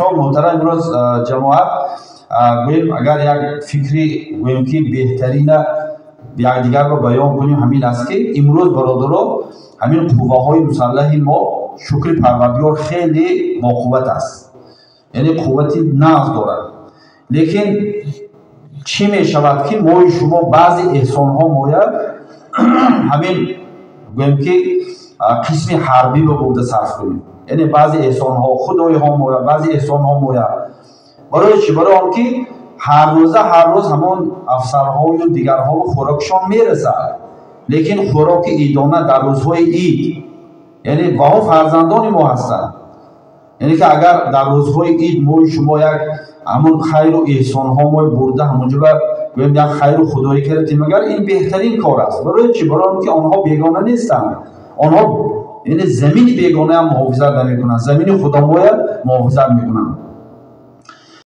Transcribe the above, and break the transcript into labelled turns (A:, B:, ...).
A: دوستان محترم امروز جماعت گویم اگر یک فکری گویم که بهترین یک دیگر رو بیان کنیم همین است که امروز برادران همین قوه‌های مسلح ما شکر پروردگار خیلی با قوت است، یعنی قوتی نقض دارد. لیکن چی می شود که ما شما بعضی احسان ها باید همین گویم که قسم حربی به بوده صرف کنیم، یعنی بعضی احسان ها خدای ها باید، بعضی احسان ها باید. برای چی؟ برای آن که هر روز همون افسرها و دیگرها و خوراکشان میرسد، لیکن خوراک ایدانه در روزهای اید، یعنی با فرزندان ما هستند. یعنی که اگر در روزهای اید ما شما یک همون خیر و احسان ها ما برده همونجا گویم یک خیر و خدایی کردیم، مگر این بهترین کار است. برای چی؟ برای آن که آنها بیگانه نیستند، آنها یعنی زمین بیگانه هم محافظت نمیکنند، زمین خدا ما محافظت میکنند.